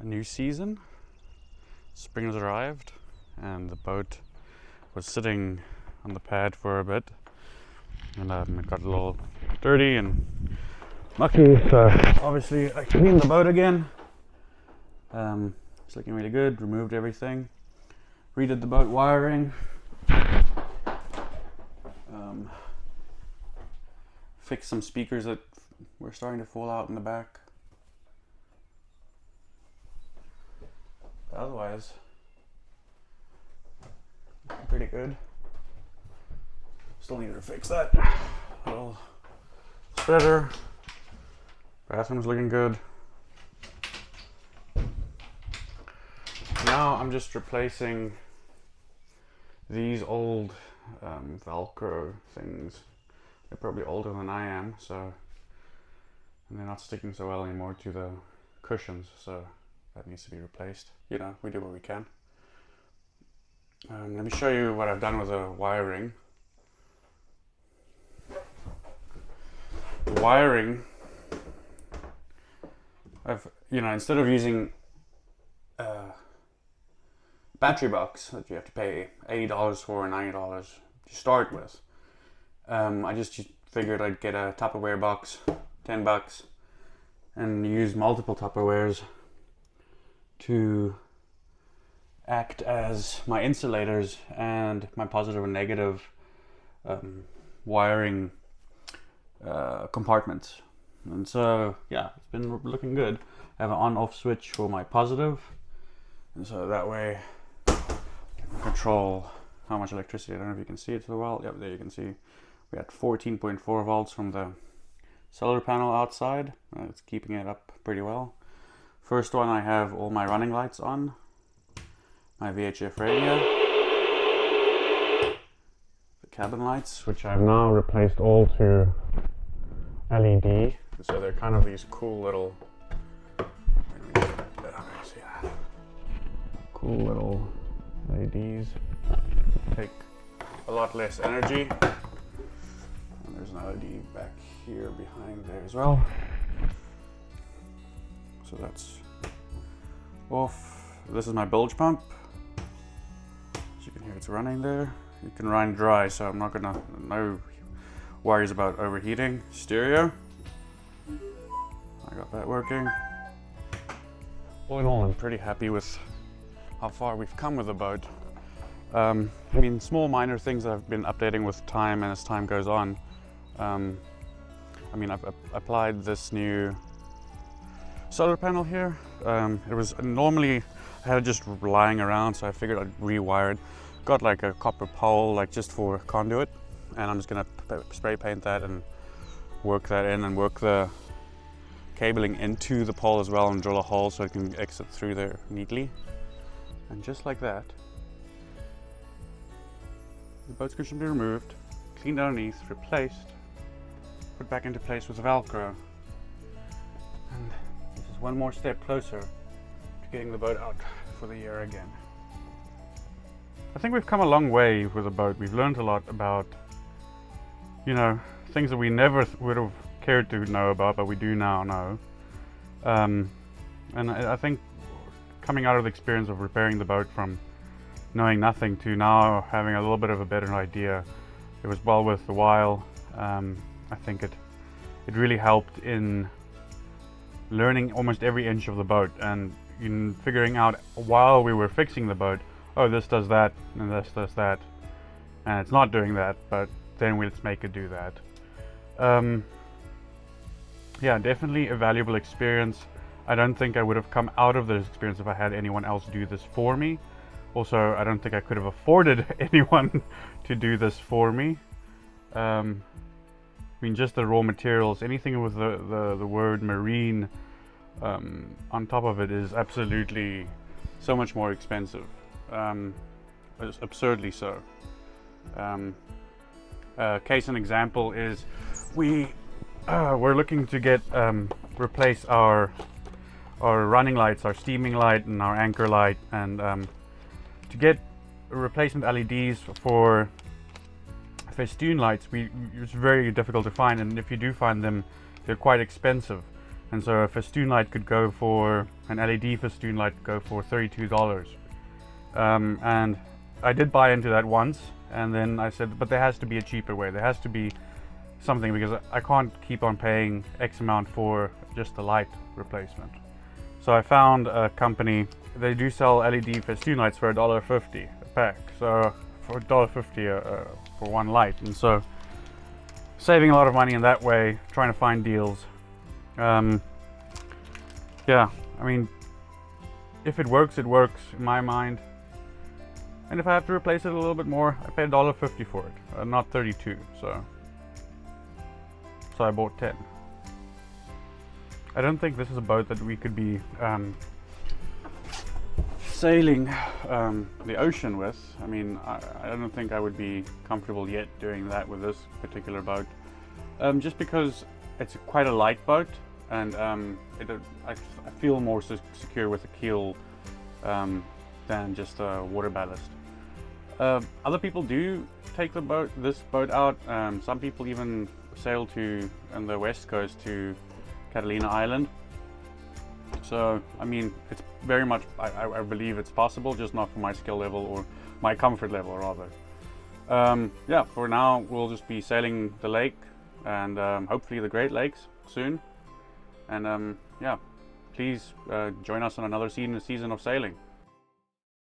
a new season. Spring has arrived and the boat was sitting on the pad for a bit, and it got a little dirty and mucky, so obviously I cleaned the boat again. It's looking really good. Removed everything, redid the boat wiring, fixed some speakers that were starting to fall out in the back. But otherwise, pretty good. Still needed to fix that little spreader. Bathroom's looking good. Now I'm just replacing these old Velcro things. They're probably older than I am, so, and they're not sticking so well anymore to the cushions, so that needs to be replaced. You know, we do what we can. Let me show you what I've done with the wiring. The wiring, instead of using a battery box that you have to pay $80 for or $90 to start with, I just figured I'd get a Tupperware box, $10, and use multiple Tupperwares to act as my insulators and my positive and negative wiring compartments. And so yeah, it's been looking good. I have an on-off switch for my positive, and so that way I can control how much electricity. I don't know if you can see it so well. Yep, there you can see we had 14.4 volts from the solar panel outside. It's keeping it up pretty well. First one, I have all my running lights on, my VHF radio, the cabin lights, which I've now replaced all to LED. So they're kind of these cool little, cool little LEDs. Take a lot less energy. And there's an LED back here behind there as well. So that's off. This is my bilge pump. As you can hear, it's running there. You can run dry, so I'm not gonna, no worries about overheating. Stereo, I got that working. All in all, I'm pretty happy with how far we've come with the boat. I mean, small minor things that I've been updating with time and as time goes on. I mean, I've applied this new solar panel here. It was normally I had it just lying around, so I figured I'd rewire it. Got like a copper pole, like just for conduit, and I'm just gonna spray paint that and work that in and work the cabling into the pole as well and drill a hole so it can exit through there neatly. And just like that, the boat screw should be removed, cleaned underneath, replaced, put back into place with Velcro. And this is one more step closer to getting the boat out for the year again. I think we've come a long way with the boat. We've learned a lot about, you know, things that we never would have cared to know about, but we do now know. And I think coming out of the experience of repairing the boat from knowing nothing to now having a little bit of a better idea, it was well worth the while. I think it really helped in learning almost every inch of the boat and in figuring out while we were fixing the boat, oh, this does that and this does that, and it's not doing that, but then let's make it do that. Yeah, definitely a valuable experience. I don't think I would have come out of this experience if I had anyone else do this for me. Also, I don't think I could have afforded anyone to do this for me. I mean, just the raw materials, anything with the word marine on top of it is absolutely so much more expensive. It's absurdly so. Case and example is we're looking to replace our running lights, our steaming light and our anchor light, and to get replacement LEDs for festoon lights, it's very difficult to find, and if you do find them, they're quite expensive. And so a festoon light could go for, an LED festoon light could go for $32. And I did buy into that once, and then I said, but there has to be a cheaper way. There has to be something, because I can't keep on paying X amount for just a light replacement. So I found a company, they do sell LED festoon lights for $1.50 a pack. So for $1.50 for one light. And so saving a lot of money in that way, trying to find deals. Yeah, I mean, if it works in my mind. And if I have to replace it a little bit more, I paid $1.50 for it, not 32. So I bought 10. I don't think this is a boat that we could be sailing the ocean with. I mean, I don't think I would be comfortable yet doing that with this particular boat, just because it's quite a light boat, and I feel more secure with a keel than just a water ballast. Other people do take this boat out. Some people even sail on the west coast to Catalina Island. So I mean, it's very much, I believe it's possible, just not for my skill level, or my comfort level rather. Yeah, for now we'll just be sailing the lake, and hopefully the Great Lakes soon. And yeah, please join us on another season of sailing.